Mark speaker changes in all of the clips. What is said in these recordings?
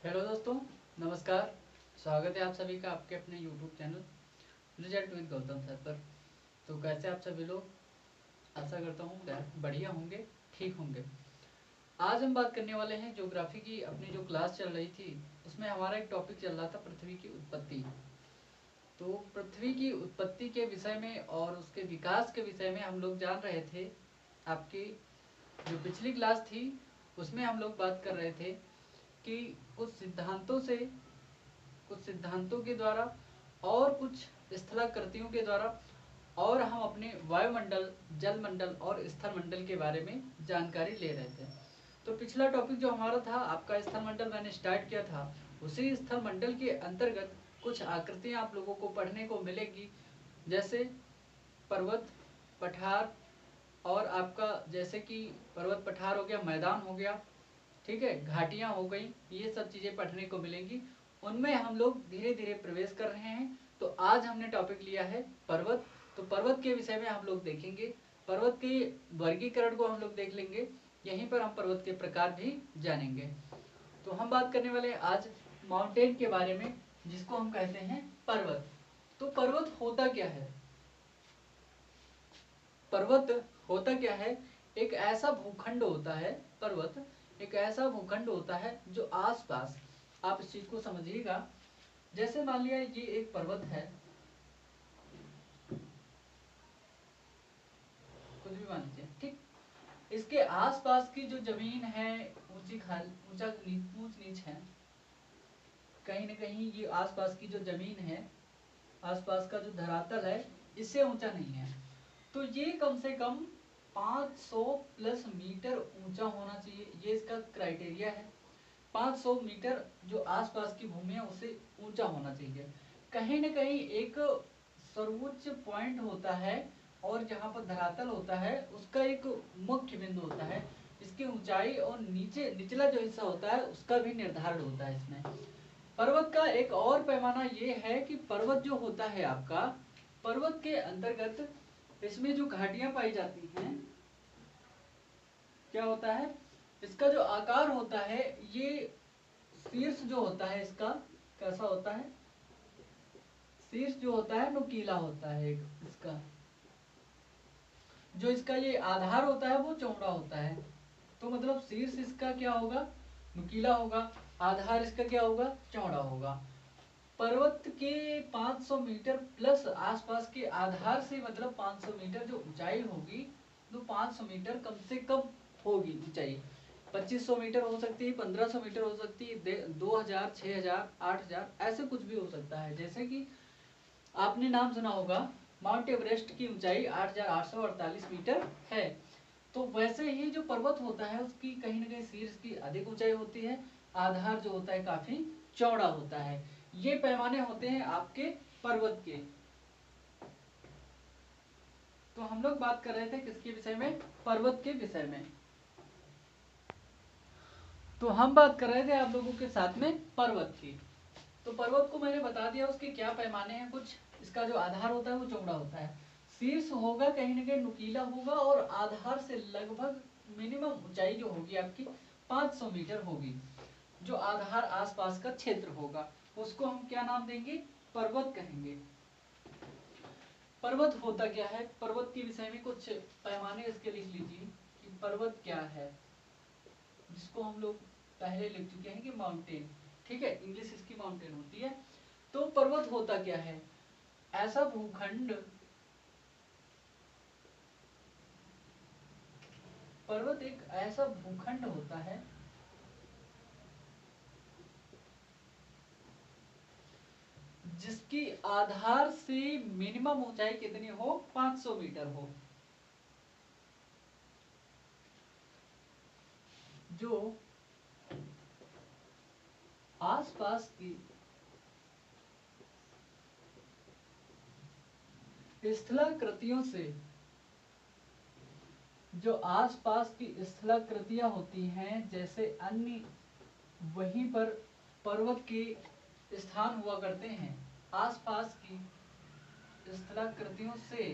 Speaker 1: Hello दोस्तों, नमस्कार। स्वागत है आप सभी का आपके अपने YouTube channel result with Gautam sir पर। तो कैसे आप सभी लोग, आशा करता हूँ बढ़िया होंगे, ठीक होंगे। आज हम बात करने वाले हैं ज्योग्राफी की। अपनी जो क्लास चल रही थी उसमें हमारा एक टॉपिक चल रहा था पृथ्वी की उत्पत्ति। तो पृथ्वी की उत्पत्ति के विषय में और उसके विकास के विषय में हम लोग जान रहे थे। आपकी जो पिछली क्लास थी उसमें हम लोग बात कर रहे थे कि कुछ सिद्धांतों के द्वारा और कुछ स्थलाकृतियों के द्वारा और हम अपने वायुमंडल, जलमंडल और स्थलमंडल के बारे में जानकारी ले रहे थे। तो पिछला टॉपिक जो हमारा था आपका स्थलमंडल, मैंने स्टार्ट किया था। उसी स्थलमंडल के अंतर्गत कुछ आकृतियां आप लोगों को पढ़ने को मिलेगी, जैसे पर्वत, पठार और आपका जैसे कि पर्वत पठार हो गया, मैदान हो गया, ठीक है, घाटियां हो गई, ये सब चीजें पढ़ने को मिलेंगी। उनमें हम लोग धीरे धीरे प्रवेश कर रहे हैं। तो आज हमने टॉपिक लिया है पर्वत। तो पर्वत के विषय में हम लोग देखेंगे, पर्वत के वर्गीकरण को हम लोग देख लेंगे, यहीं पर हम पर्वत के प्रकार भी जानेंगे। तो हम बात करने वाले हैं आज माउंटेन के बारे में, जिसको हम कहते हैं पर्वत। तो पर्वत होता क्या है? पर्वत होता क्या है? एक ऐसा भूखंड होता है, पर्वत एक ऐसा भूखंड होता है जो आसपास, आप इस चीज को समझिएगा। जैसे मान लिया ये एक पर्वत है, कुछ भी मान लीजिए, ठीक। इसके आसपास की जो जमीन है, ऊंची खाल ऊंचा ऊंच नीच है, कहीं न कहीं ये आसपास की जो जमीन है, आसपास का जो धरातल है, इससे ऊंचा नहीं है। तो ये कम से कम 500 प्लस मीटर ऊंचा होना चाहिए, ये इसका क्राइटेरिया है। 500 मीटर जो आसपास की भूमि है उससे ऊंचा होना चाहिए। कहीं न कहीं एक सर्वोच्च पॉइंट होता है और जहाँ पर धरातल होता है उसका एक मुख्य बिंदु होता है। इसकी ऊंचाई और नीचे निचला जो हिस्सा होता है उसका भी निर्धारण होता है इसमें। पर्वत का एक और पैमाना ये है कि पर्वत जो होता है आपका, पर्वत के अंतर्गत इसमें जो घाटियां पाई जाती हैं, क्या होता है, इसका जो आकार होता है, ये शीर्ष जो होता है इसका कैसा होता है? शीर्ष जो होता है नुकीला होता है। इसका जो इसका ये आधार होता है वो चौड़ा होता है। तो मतलब शीर्ष इसका क्या होगा? नुकीला होगा। आधार इसका क्या होगा? चौड़ा होगा। पर्वत के 500 मीटर प्लस आसपास के आधार से, मतलब 500 मीटर जो ऊंचाई होगी, तो 500 मीटर कम से कम होगी ऊंचाई। 2500 मीटर हो सकती है, 1500 मीटर हो सकती है, 2000, 6000, 8000, ऐसे कुछ भी हो सकता है। जैसे कि आपने नाम सुना होगा, माउंट एवरेस्ट की ऊंचाई 8848 मीटर है। तो वैसे ही जो पर्वत होता है उसकी कहीं ना कहीं शीर्ष की अधिक ऊंचाई होती है, आधार जो होता है काफी चौड़ा होता है। ये पैमाने होते हैं आपके पर्वत के। तो हम लोग बात कर रहे थे किसके विषय में? पर्वत के विषय में। तो हम बात कर रहे थे आप लोगों के साथ में पर्वत की। तो पर्वत को मैंने बता दिया उसके क्या पैमाने हैं। कुछ इसका जो आधार होता है वो चौड़ा होता है, शीर्ष होगा कहीं ना कहीं नुकीला होगा, और आधार से लगभग मिनिमम ऊंचाई जो होगी आपकी 500 मीटर होगी। जो आधार आसपास का क्षेत्र होगा उसको हम क्या नाम देंगे? पर्वत कहेंगे। पर्वत होता क्या है? पर्वत के विषय में कुछ पैमाने इसके लिख लीजिए कि पर्वत क्या है, जिसको हम लोग पहले लिख चुके हैं कि माउंटेन, ठीक है, इंग्लिश इसकी माउंटेन होती है। तो पर्वत होता क्या है? ऐसा भूखंड, पर्वत एक ऐसा भूखंड होता है जिसकी आधार से मिनिमम ऊंचाई कितनी हो? 500 मीटर हो। जो आसपास की स्थलाकृतियों से, जो आसपास की स्थलाकृतियां होती हैं, जैसे अन्य वहीं पर पर्वत के स्थान हुआ करते हैं, आसपास की स्थलाकृतियों से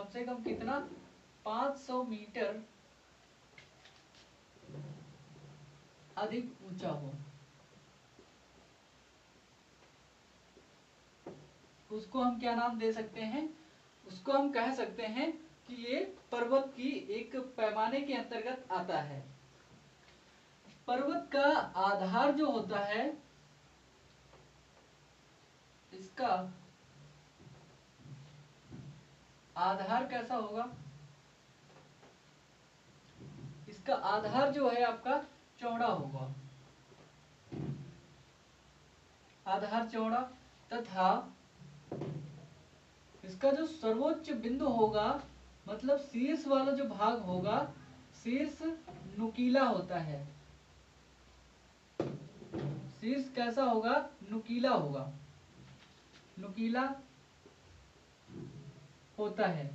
Speaker 1: कम से कम कितना 500 मीटर अधिक ऊंचा हो, उसको हम क्या नाम दे सकते हैं, उसको हम कह सकते हैं कि ये पर्वत की एक पैमाने के अंतर्गत आता है। पर्वत का आधार जो होता है, इसका आधार कैसा होगा, इसका आधार जो है आपका चौड़ा होगा, आधार चौड़ा, तथा इसका जो सर्वोच्च बिंदु होगा, मतलब शीर्ष वाला जो भाग होगा, शीर्ष नुकीला होता है। शीर्ष कैसा होगा, नुकीला होगा, नुकीला होता है।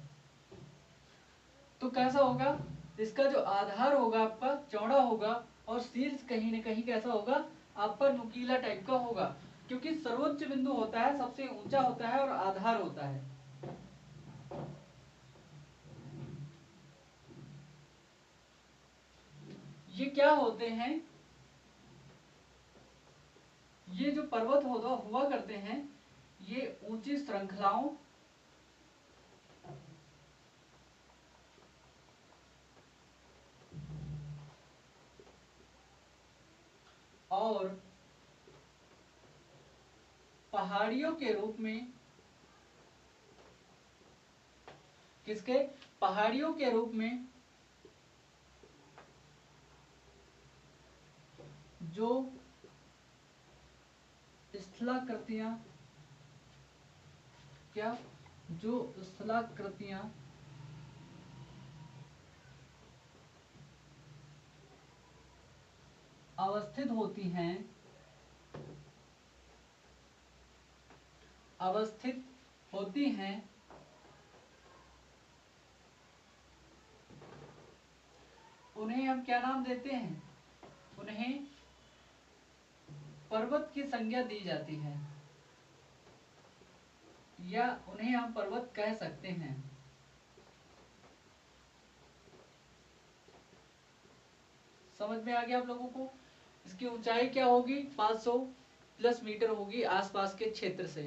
Speaker 1: तो कैसा होगा, इसका जो आधार होगा आपका चौड़ा होगा और शीर्ष कहीं न कहीं कैसा होगा, आपका नुकीला टाइप का होगा, क्योंकि सर्वोच्च बिंदु होता है, सबसे ऊंचा होता है और आधार होता है। ये क्या होते हैं, ये जो पर्वत हुआ करते हैं, ये ऊंची श्रृंखलाओं और पहाड़ियों के रूप में, किसके, पहाड़ियों के रूप में जो स्थलाकृतियां, क्या, जो स्थलाकृतियां अवस्थित होती हैं, अवस्थित होती हैं, उन्हें हम क्या नाम देते हैं, उन्हें पर्वत की संज्ञा दी जाती है, या उन्हें हम पर्वत कह सकते हैं। समझ में आ गया आप लोगों को। इसकी ऊंचाई क्या होगी, 500 प्लस मीटर होगी आसपास के क्षेत्र से।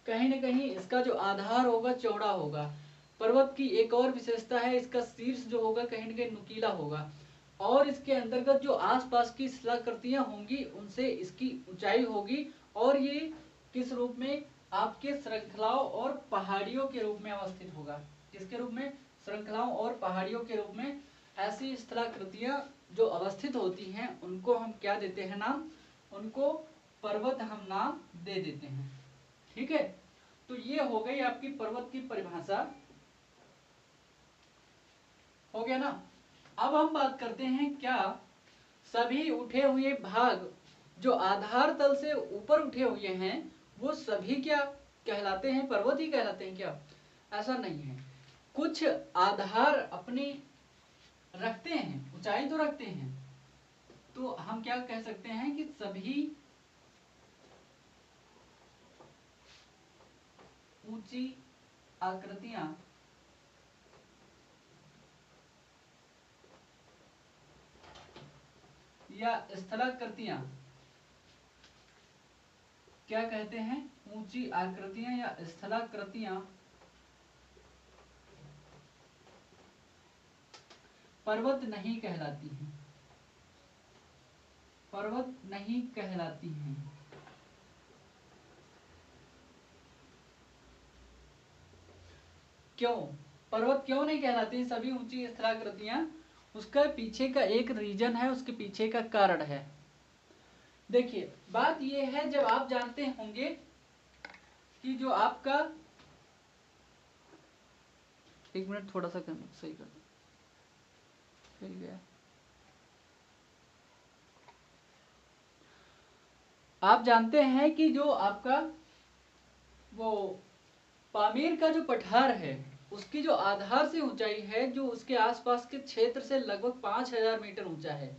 Speaker 1: कहीं न कहीं इसका जो आधार होगा चौड़ा होगा। पर्वत की एक और विशेषता है, इसका शीर्ष जो होगा कहीं न कहीं नुकीला होगा, और इसके अंतर्गत जो आसपास की शिलाकृतियां होंगी उनसे इसकी ऊंचाई होगी, और ये किस रूप में, आपके श्रृंखलाओं और पहाड़ियों के रूप में अवस्थित होगा। किसके रूप में, श्रृंखलाओं और पहाड़ियों के रूप में। ऐसी स्थलाकृतियां जो अवस्थित होती हैं उनको हम क्या देते हैं नाम, उनको पर्वत हम नाम दे देते हैं। ठीक है, तो ये हो गई आपकी पर्वत की परिभाषा, हो गया ना। अब हम बात करते हैं, क्या सभी उठे हुए भाग जो आधार तल से ऊपर उठे हुए हैं वो सभी क्या कहलाते हैं, पर्वत ही कहलाते हैं क्या? ऐसा नहीं है। कुछ आधार अपनी रखते हैं, ऊंचाई तो रखते हैं, तो हम क्या कह सकते हैं कि सभी ऊंची आकृतियां या स्थलाकृतियां, क्या कहते हैं, ऊंची आकृतियां या स्थलाकृतियां पर्वत नहीं कहलाती हैं, पर्वत नहीं कहलाती हैं। क्यों पर्वत क्यों नहीं कहलाती सभी ऊंची स्थलाकृतियां? उसका पीछे का एक रीजन है, उसके पीछे का कारण है। देखिए बात यह है, जब आप जानते होंगे कि जो आपका, एक मिनट थोड़ा सा सही कर फिर गया। आप जानते हैं कि जो आपका वो पामीर का जो पठार है उसकी जो आधार से ऊंचाई है, जो उसके आसपास के क्षेत्र से लगभग 5000 मीटर ऊंचा है,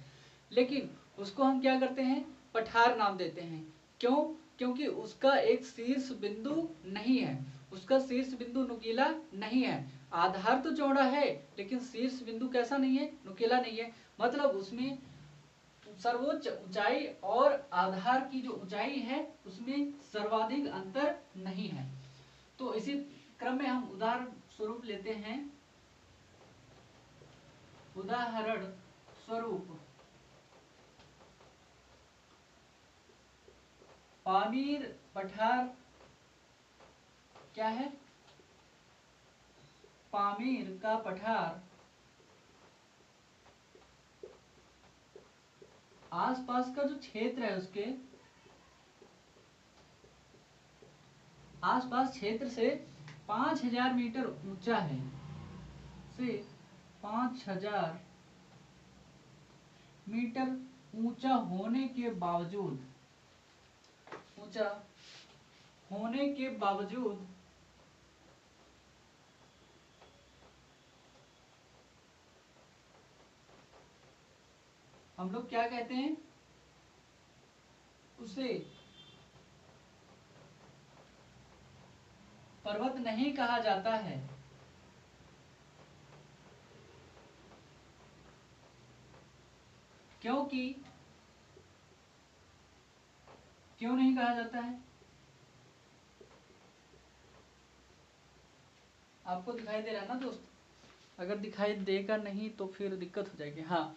Speaker 1: लेकिन उसको हम क्या करते हैं, पठार नाम देते हैं। क्यों? क्योंकि उसका एक शीर्ष बिंदु नहीं है, उसका शीर्ष बिंदु नुकीला नहीं है, आधार तो चौड़ा है लेकिन शीर्ष बिंदु कैसा नहीं है, नुकीला नहीं है, मतलब उसमें सर्वोच्च ऊंचाई और आधार की जो ऊंचाई है उसमें सर्वाधिक अंतर नहीं है। तो इसी क्रम में हम उदाहरण स्वरूप लेते हैं, उदाहरण स्वरूप पामीर पठार क्या है, पामीर का पठार आसपास का जो क्षेत्र है उसके आसपास क्षेत्र से 5000 मीटर ऊंचा है, से 5000 मीटर ऊंचा होने के बावजूद हम लोग क्या कहते हैं, उसे पर्वत नहीं कहा जाता है। क्योंकि क्यों नहीं कहा जाता है, आपको दिखाई दे रहा है ना दोस्त, अगर दिखाई देगा नहीं तो फिर दिक्कत हो जाएगी। हाँ,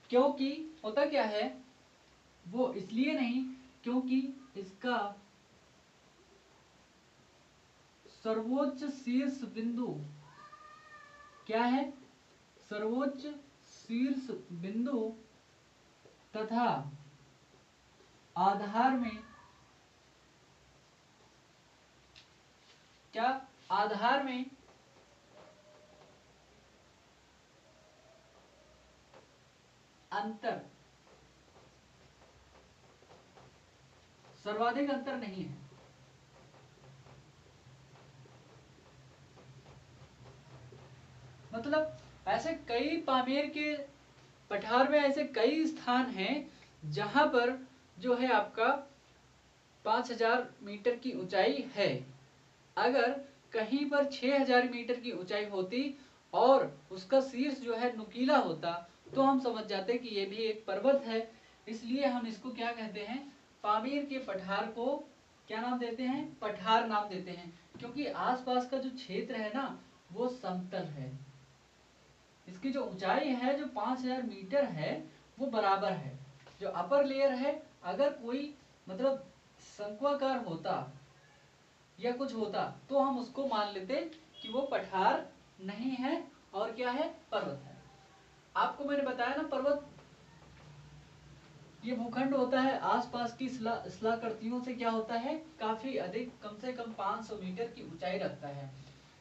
Speaker 1: क्योंकि होता क्या है, वो इसलिए नहीं क्योंकि इसका सर्वोच्च शीर्ष बिंदु क्या है, सर्वोच्च शीर्ष बिंदु तथा आधार में क्या, आधार में अंतर सर्वाधिक अंतर नहीं है। मतलब ऐसे कई पामेर के पठार में ऐसे कई स्थान हैं जहां पर जो है आपका 5000 मीटर की ऊंचाई है। अगर कहीं पर 6000 मीटर की ऊंचाई होती और उसका शीर्ष जो है नुकीला होता तो हम समझ जाते कि ये भी एक पर्वत है। इसलिए हम इसको क्या कहते हैं, पामीर के पठार को क्या नाम देते हैं, पठार नाम देते हैं, क्योंकि आसपास का जो क्षेत्र है ना वो समतल है। इसकी जो ऊंचाई है जो 5000 मीटर है वो बराबर है। जो अपर लेयर है अगर कोई मतलब शंक्वाकार होता या कुछ होता तो हम उसको मान लेते कि वो पठार नहीं है और क्या है, पर्वत है। आपको मैंने बताया ना, पर्वत ये भूखंड होता है आसपास की शिलाकृतियों से क्या होता है, काफी अधिक, कम से कम 500 मीटर की ऊंचाई रखता है।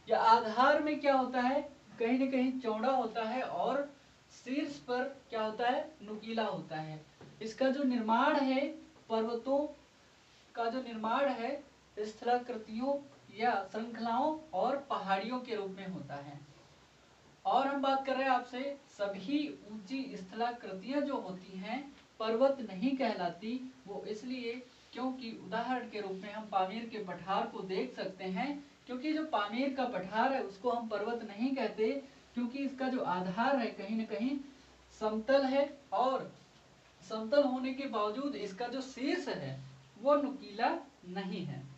Speaker 1: या आधार में क्या होता है, कहीं न कहीं चौड़ा होता है और शीर्ष पर क्या होता है, नुकीला होता है। इसका जो निर्माण है, पर्वतों का जो निर्माण है स्थलाकृतियों या श्रृंखलाओं और पहाड़ियों के रूप में होता है। और हम बात कर रहे हैं आपसे, सभी ऊंची स्थलाकृतियां जो होती हैं पर्वत नहीं कहलाती। वो इसलिए क्योंकि उदाहरण के रूप में हम पामीर के पठार को देख सकते हैं, क्योंकि जो पामीर का पठार है उसको हम पर्वत नहीं कहते, क्योंकि इसका जो आधार है कहीं न कहीं समतल है और समतल होने के बावजूद इसका जो शीर्ष है वो नुकीला नहीं है।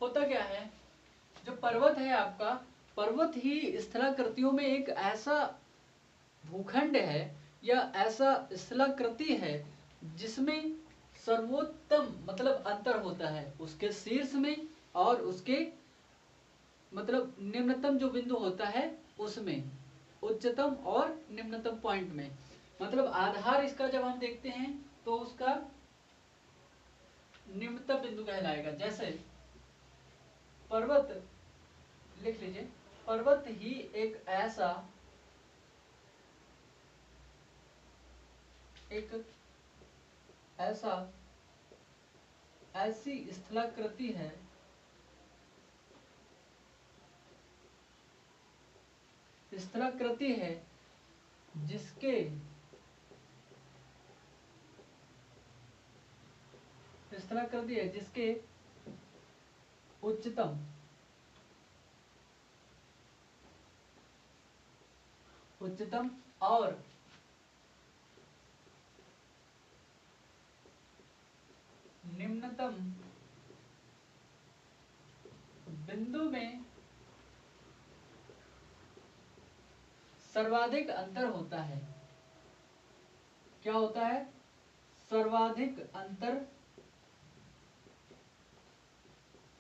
Speaker 1: होता क्या है, जो पर्वत है आपका, पर्वत ही स्थलाकृतियों में एक ऐसा भूखंड है या ऐसा स्थलाकृति है जिसमें सर्वोत्तम मतलब अंतर होता है उसके शीर्ष में और उसके मतलब निम्नतम जो बिंदु होता है उसमें, उच्चतम और निम्नतम पॉइंट में। मतलब आधार इसका जब हम देखते हैं तो उसका निम्नतम बिंदु कहलाएगा। जैसे पर्वत लिख लीजिए, पर्वत ही एक ऐसी स्थलाकृति है जिसके स्थलाकृति है जिसके उच्चतम और निम्नतम बिंदु में सर्वाधिक अंतर होता है। क्या होता है? सर्वाधिक अंतर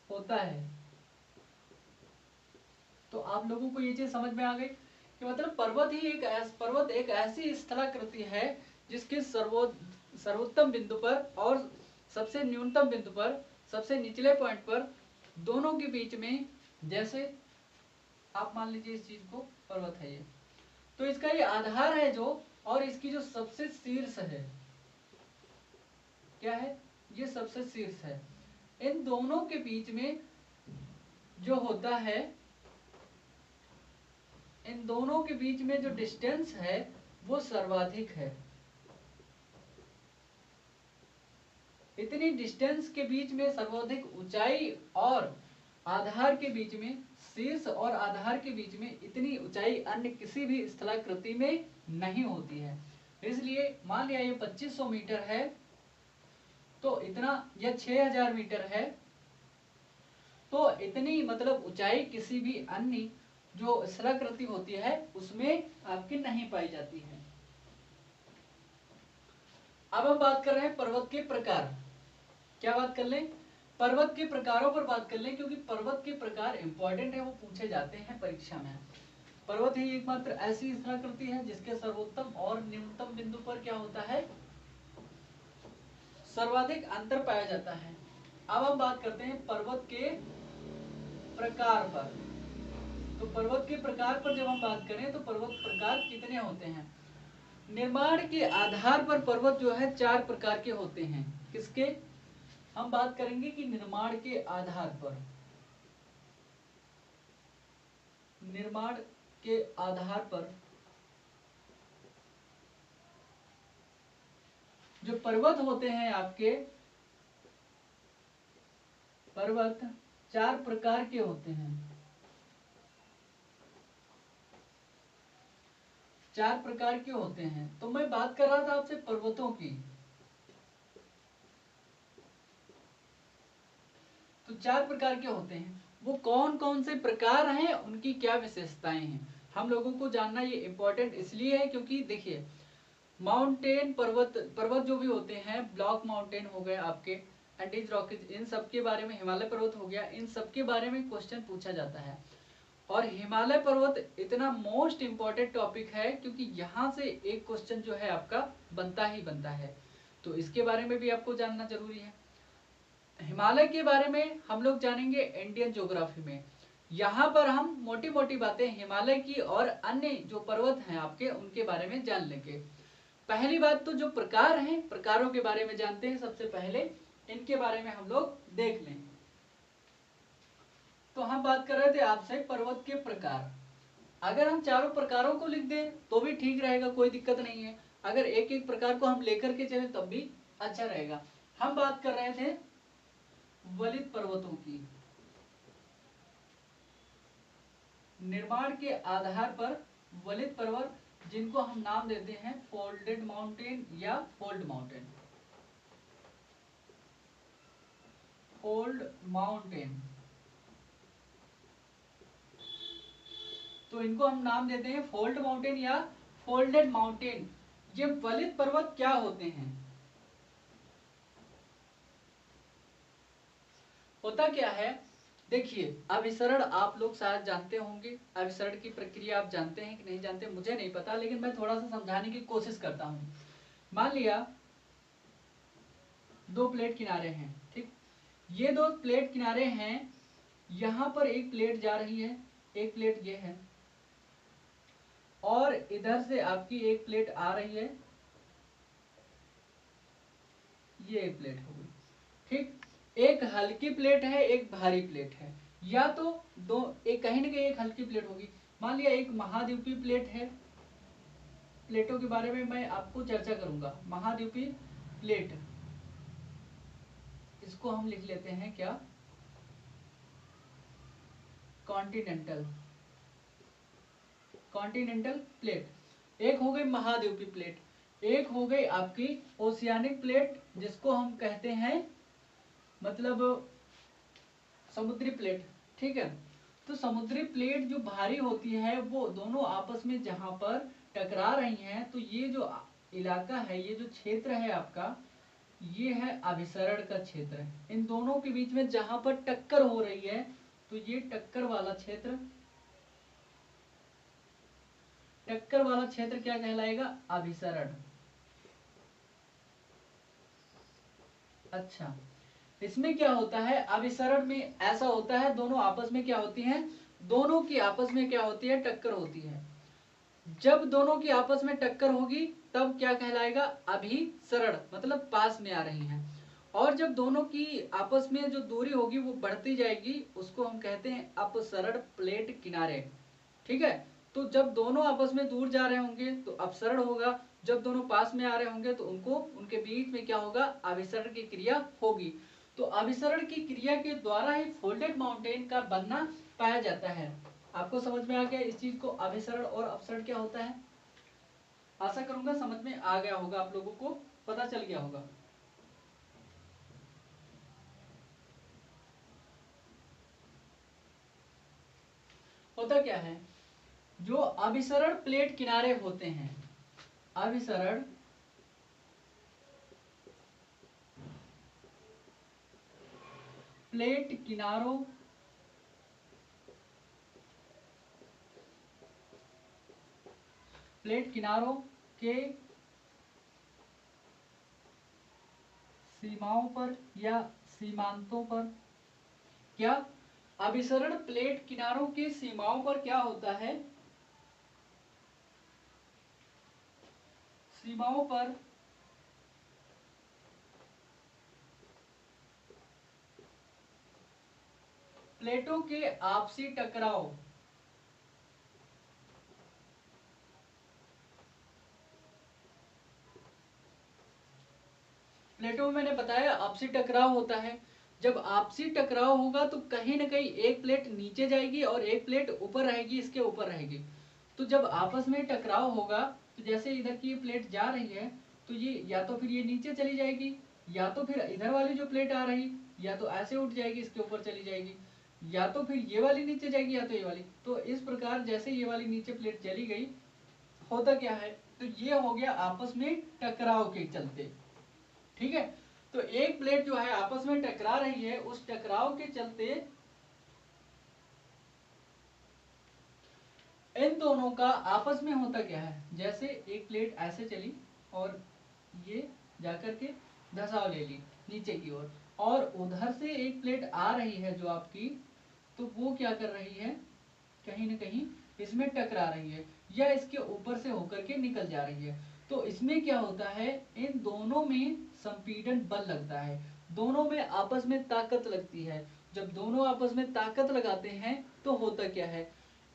Speaker 1: होता है। तो आप लोगों को ये चीज समझ में आ गई कि मतलब पर्वत एक ऐसी स्थलाकृति है जिसके सर्वोत्तम बिंदु पर और सबसे न्यूनतम बिंदु पर, सबसे निचले पॉइंट पर, दोनों के बीच में, जैसे आप मान लीजिए इस चीज को पर्वत है ये, तो इसका ये आधार है जो, और इसकी जो सबसे शीर्ष है, क्या है? ये सबसे शीर्ष है। इन दोनों के बीच में जो होता है, इन दोनों के बीच में जो डिस्टेंस है वो सर्वाधिक है। इतनी डिस्टेंस के बीच में सर्वाधिक ऊंचाई और आधार के बीच में, शीर्ष और आधार के बीच में इतनी ऊंचाई अन्य किसी भी स्थलाकृति में नहीं होती है। इसलिए मान लिया ये 2500 मीटर है, तो इतना, यह 6000 मीटर है, तो इतनी मतलब ऊंचाई किसी भी अन्य जो स्थलाकृति होती है उसमें आपकी नहीं पाई जाती है। अब हम बात कर रहे हैं पर्वत के प्रकार। क्या बात कर लें? पर्वत के प्रकारों पर बात कर लें, क्योंकि पर्वत के प्रकार इंपॉर्टेंट है, वो पूछे जाते हैं परीक्षा में। पर्वत ही एकमात्र ऐसी स्थलाकृति है जिसके सर्वोत्तम और न्यूनतम बिंदु पर क्या होता है? सर्वाधिक अंतर पाया जाता है। अब हम बात करते हैं पर्वत के प्रकार पर। तो पर्वत के प्रकार पर जब हम बात करें तो पर्वत प्रकार कितने होते हैं? निर्माण के आधार पर पर्वत जो है 4 प्रकार के होते हैं। किसके? हम बात करेंगे कि निर्माण के आधार पर, निर्माण के आधार पर जो पर्वत होते हैं आपके, पर्वत 4 प्रकार के होते हैं। 4 प्रकार के होते हैं। तो मैं बात कर रहा था आपसे पर्वतों की। तो 4 प्रकार के होते हैं, वो कौन कौन से प्रकार हैं, उनकी क्या विशेषताएं हैं, हम लोगों को जानना ये इंपॉर्टेंट इसलिए है क्योंकि देखिए, माउंटेन, पर्वत जो भी होते हैं, ब्लॉक माउंटेन हो गए आपके, एंडीज रॉकीज, इन सब के बारे में, हिमालय पर्वत हो गया, इन सब के बारे में क्वेश्चन पूछा जाता है। और हिमालय पर्वत इतना मोस्ट इंपॉर्टेंट टॉपिक है क्योंकि यहाँ से एक क्वेश्चन जो है आपका बनता ही बनता है, तो इसके बारे में भी आपको जानना जरूरी है। हिमालय के बारे में हम लोग जानेंगे इंडियन ज्योग्राफी में। यहाँ पर हम मोटी मोटी बातें हिमालय की और अन्य जो पर्वत हैं आपके, उनके बारे में जान लेंगे। पहली बात तो जो प्रकार हैं, प्रकारों के बारे में जानते हैं। सबसे पहले इनके बारे में हम लोग देख लें। तो हम बात कर रहे थे आपसे पर्वत के प्रकार। अगर हम चारों प्रकारों को लिख दें तो भी ठीक रहेगा, कोई दिक्कत नहीं है। अगर एक एक प्रकार को हम लेकर के चले तब भी अच्छा रहेगा। हम बात कर रहे थे वलित पर्वतों की। निर्माण के आधार पर वलित पर्वत, जिनको हम नाम देते हैं फोल्डेड माउंटेन या फोल्ड माउंटेन। फोल्ड माउंटेन, तो इनको हम नाम देते हैं फोल्ड माउंटेन या फोल्डेड माउंटेन। ये वलित पर्वत क्या होते हैं? होता क्या है, देखिए, अभिसरण आप लोग शायद जानते होंगे। अभिसरण की प्रक्रिया आप जानते हैं कि नहीं जानते मुझे नहीं पता, लेकिन मैं थोड़ा सा समझाने की कोशिश करता हूं। मान लिया 2 प्लेट किनारे हैं, ठीक। ये 2 प्लेट किनारे हैं, यहां पर एक प्लेट जा रही है, एक प्लेट ये है, और इधर से आपकी एक प्लेट आ रही है, ये एक प्लेट हो गई, ठीक। एक हल्की प्लेट है, एक भारी प्लेट है, या तो दो, एक कहीं ना कहीं एक हल्की प्लेट होगी। मान लिया एक महाद्वीपीय प्लेट है, प्लेटों के बारे में मैं आपको चर्चा करूंगा। महाद्वीपीय प्लेट, इसको हम लिख लेते हैं क्या, कॉन्टिनेंटल, कॉन्टिनेंटल प्लेट। एक हो गई महाद्वीपीय प्लेट, एक हो गई आपकी ओशियानिक प्लेट जिसको हम कहते हैं मतलब समुद्री प्लेट। ठीक है, तो समुद्री प्लेट जो भारी होती है वो दोनों आपस में जहां पर टकरा रही हैं, तो ये जो इलाका है, ये जो क्षेत्र है आपका, ये है अभिसरण का क्षेत्र। इन दोनों के बीच में जहां पर टक्कर हो रही है, तो ये टक्कर वाला क्षेत्र, टक्कर वाला क्षेत्र क्या कहलाएगा, अभिसरण। अच्छा, इसमें क्या होता है, अभिसरण में ऐसा होता है, दोनों आपस में क्या होती हैं, दोनों की आपस में क्या होती है, टक्कर होती है। जब दोनों की आपस में टक्कर होगी तब क्या कहलाएगा, अभिसरण, मतलब पास में आ रही हैं। और जब दोनों की आपस में जो दूरी होगी वो बढ़ती जाएगी, उसको हम कहते हैं अपसरण प्लेट किनारे। ठीक है, तो जब दोनों आपस में दूर जा रहे होंगे तो अपसरण होगा, जब दोनों पास में आ रहे होंगे तो उनको उनके बीच में क्या होगा, अभिसरण की क्रिया होगी। तो अभिसरण की क्रिया के द्वारा ही फोल्डेड माउंटेन का बनना पाया जाता है। आपको समझ में आ गया इस चीज को, अभिसरण और अपसरण क्या होता है। आशा करूंगा समझ में आ गया होगा, आप लोगों को पता चल गया होगा। होता क्या है, जो अभिसरण प्लेट किनारे होते हैं, अभिसरण प्लेट किनारों के सीमाओं पर या सीमांतों पर, क्या, अभिसरण प्लेट किनारों की सीमाओं पर क्या होता है, सीमाओं पर प्लेटों के आपसी टकराव, प्लेटों में मैंने बताया आपसी टकराव होता है। जब आपसी टकराव होगा तो कहीं ना कहीं एक प्लेट नीचे जाएगी और एक प्लेट ऊपर रहेगी, इसके ऊपर रहेगी। तो जब आपस में टकराव होगा, तो जैसे इधर की ये प्लेट जा रही है, तो ये या तो फिर ये नीचे चली जाएगी, या तो फिर इधर वाली जो प्लेट आ रही, या तो ऐसे उठ जाएगी इसके ऊपर चली जाएगी, या तो फिर ये वाली नीचे जाएगी, या तो ये वाली। तो इस प्रकार जैसे ये वाली नीचे प्लेट चली गई, होता क्या है, तो ये हो गया आपस में टकराव के चलते। ठीक है, तो एक प्लेट जो है आपस में टकरा रही है, उस टकराव के चलते इन दोनों का आपस में होता क्या है, जैसे एक प्लेट ऐसे चली और ये जाकर के धसाव ले ली नीचे की ओर, और उधर से एक प्लेट आ रही है जो आपकी, तो वो क्या कर रही है, कहीं ना कहीं इसमें टकरा रही है या इसके ऊपर से होकर के निकल जा रही है। तो इसमें क्या होता है, इन दोनों में संपीड़न बल लगता है, दोनों में आपस में ताकत लगती है। जब दोनों आपस में ताकत लगाते हैं तो होता क्या है,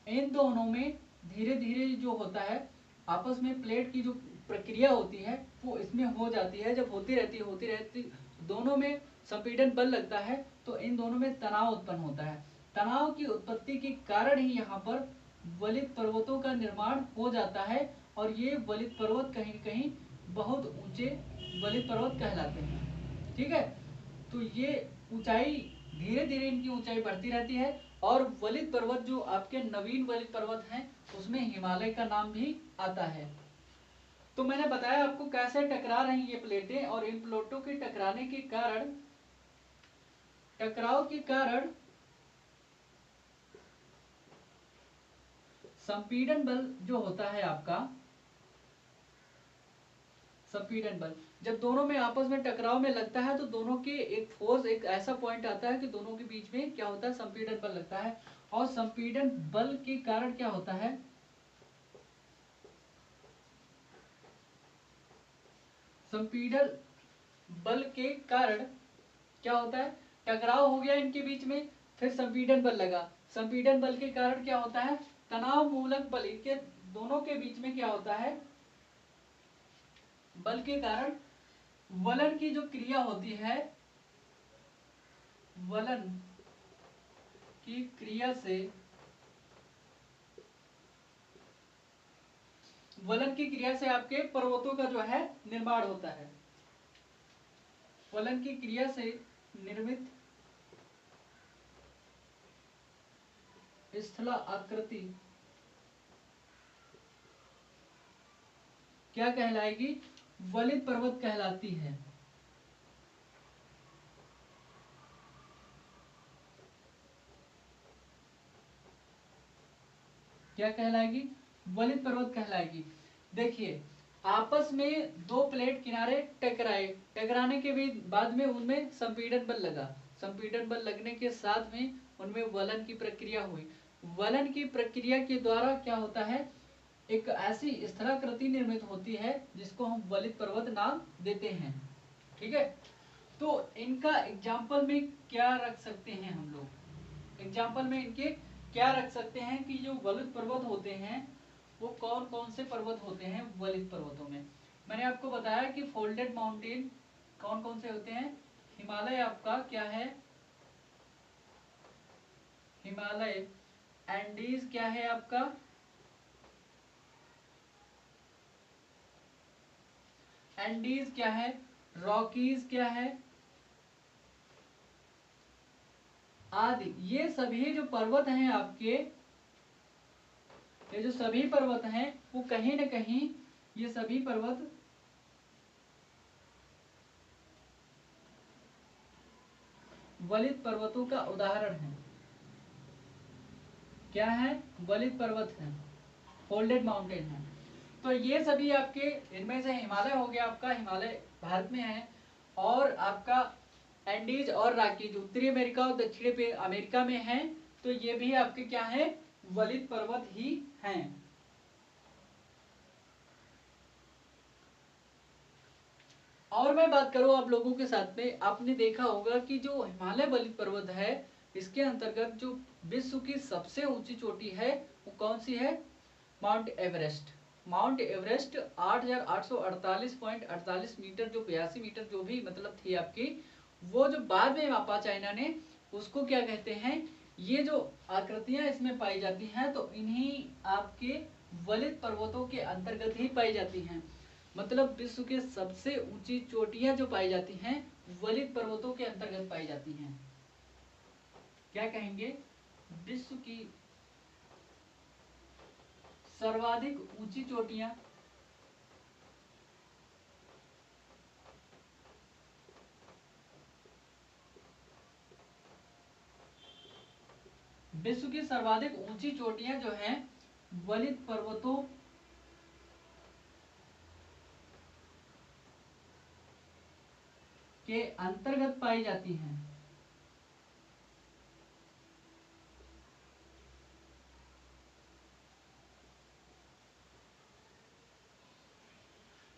Speaker 1: इन दोनों में धीरे धीरे जो होता है, आपस में प्लेट की जो प्रक्रिया होती है वो इसमें हो जाती है। जब होती रहती दोनों में संपीड़न बल लगता है, तो इन दोनों में तनाव उत्पन्न होता है। तनाव की उत्पत्ति के कारण ही यहाँ पर वलित पर्वतों का निर्माण हो जाता है, और ये वलित पर्वत कहीं कहीं बहुत ऊंचे वलित पर्वत कहलाते हैं। ठीक है, तो ये ऊंचाई धीरे धीरे इनकी ऊंचाई बढ़ती रहती है, और वलित पर्वत जो आपके नवीन वलित पर्वत हैं, उसमें हिमालय का नाम भी आता है। तो मैंने बताया आपको कैसे टकरा रही ये प्लेटें, और इन प्लेटों के टकराने के कारण, टकराव के कारण संपीड़न बल जो होता है आपका, संपीड़न बल जब दोनों में आपस में टकराव में लगता है, तो दोनों के एक फोर्स, एक ऐसा पॉइंट आता है कि दोनों के बीच में क्या होता है, संपीड़न बल लगता है। और संपीड़न बल के कारण क्या होता है, संपीड़न बल के कारण क्या होता है, टकराव हो गया इनके बीच में, फिर संपीड़न बल लगा, संपीड़न बल के कारण क्या होता है, तनाव मूलक बल, इनके दोनों के बीच में क्या होता है, बल के कारण वलन की जो क्रिया होती है, वलन की क्रिया से आपके पर्वतों का जो है निर्माण होता है। वलन की क्रिया से निर्मित स्थला आकृति क्या कहलाएगी? वलित पर्वत कहलाती है। क्या कहलाएगी? वलित पर्वत कहलाएगी। देखिए, आपस में दो प्लेट किनारे टकराए, टकराने के बाद में उनमें संपीड़न बल लगा, संपीड़न बल लगने के साथ में उनमें वलन की प्रक्रिया हुई। वलन की प्रक्रिया के द्वारा क्या होता है? एक ऐसी स्थलाकृति निर्मित होती है जिसको हम वलित पर्वत नाम देते हैं। ठीक है, तो इनका एग्जाम्पल में क्या रख सकते हैं हम लोग? एग्जाम्पल में इनके क्या रख सकते हैं कि जो वलित पर्वत होते हैं वो कौन कौन से पर्वत होते हैं वलित पर्वतों में? मैंने आपको बताया कि फोल्डेड माउंटेन कौन कौन से होते हैं। हिमालय आपका क्या है? हिमालय। एंडीज क्या है आपका? एंडीज क्या है? रॉकीज क्या है? आदि। ये सभी जो पर्वत हैं आपके, ये जो सभी पर्वत हैं वो कहीं न कहीं ये सभी पर्वत वलित पर्वतों का उदाहरण है। क्या है? वलित पर्वत है, फोल्डेड माउंटेन है। तो ये सभी आपके, इनमें से हिमालय हो गया आपका, हिमालय भारत में है, और आपका एंडीज और रॉकीज उत्तरी अमेरिका और दक्षिणी अमेरिका में है। तो ये भी आपके क्या है? वलित पर्वत ही हैं। और मैं बात करूं आप लोगों के साथ में, आपने देखा होगा कि जो हिमालय वलित पर्वत है इसके अंतर्गत जो विश्व की सबसे ऊंची चोटी है वो कौन सी है? Mount Everest. Mount Everest 8,848.48 metre, जो 82 मीटर जो भी मतलब थी आपकी, वो जो बाद में मापा चाइना ने, उसको क्या कहते हैं? ये जो आकृतियां इसमें पाई जाती हैं तो इन्हीं आपके वलित पर्वतों के अंतर्गत ही पाई जाती हैं। मतलब विश्व के सबसे ऊंची चोटियां जो पाई जाती हैं वलित पर्वतों के अंतर्गत पाई जाती हैं। क्या कहेंगे? विश्व की सर्वाधिक ऊंची चोटियां विश्व की सर्वाधिक ऊंची चोटियां जो हैं वलित पर्वतों के अंतर्गत पाई जाती हैं।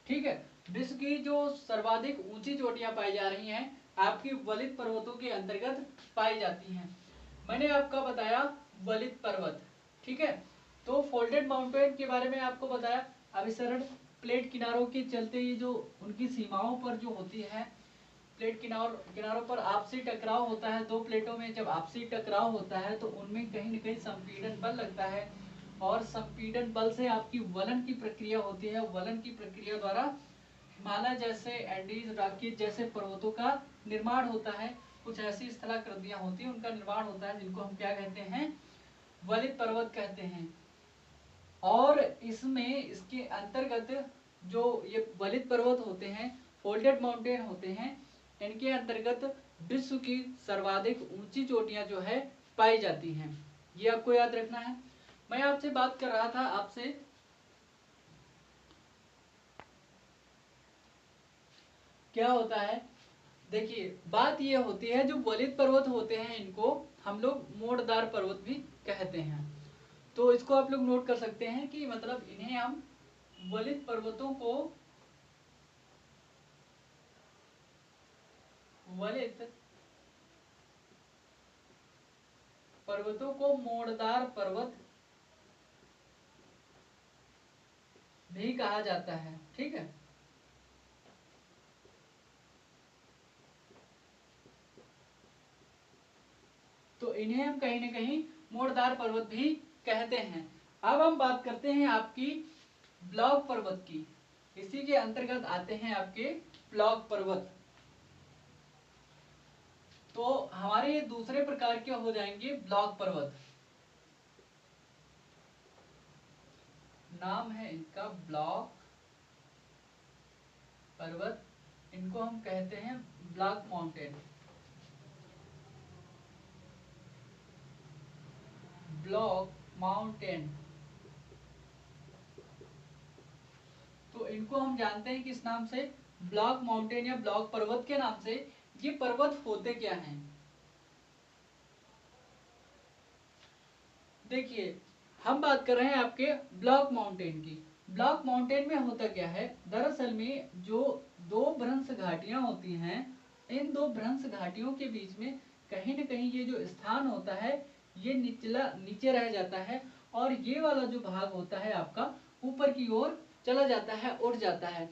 Speaker 1: ठीक है, विश्व की जो सर्वाधिक ऊंची चोटियां पाई जा रही हैं आपकी वलित पर्वतों के अंतर्गत पाई जाती हैं। मैंने आपका बताया वलित पर्वत। ठीक है, तो फोल्डेड माउंटेन के बारे में आपको बताया। अभिसरण प्लेट किनारों के चलते ये जो उनकी सीमाओं पर जो होती है, प्लेट किनारों पर आपसी टकराव होता है। दो प्लेटों में जब आपसी टकराव होता है तो उनमें कहीं न कहीं संपीड़न बल लगता है, और संपीड़न बल से आपकी वलन की प्रक्रिया होती है। वलन की प्रक्रिया द्वारा हिमालय जैसे, एंडीज, रॉकीज जैसे पर्वतों का निर्माण होता है। कुछ ऐसी स्थलाकृतियां होती हैं, उनका निर्माण होता है, जिनको हम क्या कहते हैं? वलित पर्वत कहते हैं। और इसमें, इसके अंतर्गत जो ये वलित पर्वत होते हैं, फोल्डेड माउंटेन होते हैं, इनके अंतर्गत विश्व की सर्वाधिक ऊंची चोटियां जो है पाई जाती हैं। ये आपको याद रखना है। मैं आपसे बात कर रहा था, आपसे क्या होता है? देखिए, बात ये होती है, जो वलित पर्वत होते हैं इनको हम लोग मोड़दार पर्वत भी कहते हैं। तो इसको आप लोग नोट कर सकते हैं कि मतलब इन्हें हम वलित पर्वतों को, वलित पर्वतों को मोड़दार पर्वत भी कहा जाता है। ठीक है, तो इन्हें हम कहीं न कहीं मोड़दार पर्वत भी कहते हैं। अब हम बात करते हैं आपकी ब्लॉक पर्वत की। इसी के अंतर्गत आते हैं आपके ब्लॉक पर्वत। तो हमारे ये दूसरे प्रकार के हो जाएंगे ब्लॉक पर्वत। नाम है इनका ब्लॉक पर्वत। इनको हम कहते हैं ब्लॉक माउंटेन। Block mountain. तो इनको हम जानते हैं किस नाम से? ब्लॉक माउंटेन या ब्लॉक पर्वत के नाम से। ये पर्वत होते क्या हैं? देखिए, हम बात कर रहे हैं आपके ब्लॉक माउंटेन की। ब्लॉक माउंटेन में होता क्या है, दरअसल में जो दो भ्रंश घाटियां होती हैं, इन दो भ्रंश घाटियों के बीच में कहीं न कहीं ये जो स्थान होता है ये नीचे रह जाता है, और ये वाला जो भाग होता है आपका ऊपर की ओर चला जाता है, उठ जाता है।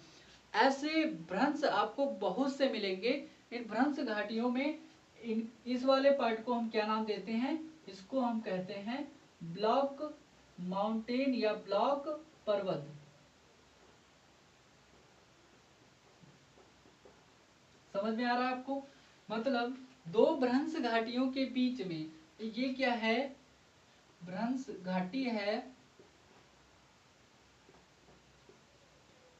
Speaker 1: ऐसे भ्रंश आपको बहुत से मिलेंगे। इन भ्रंश घाटियों में इस वाले पार्ट को हम क्या नाम देते हैं? इसको हम कहते हैं ब्लॉक माउंटेन या ब्लॉक पर्वत। समझ में आ रहा है आपको? मतलब दो भ्रंश घाटियों के बीच में ये क्या है? भ्रंश घाटी है।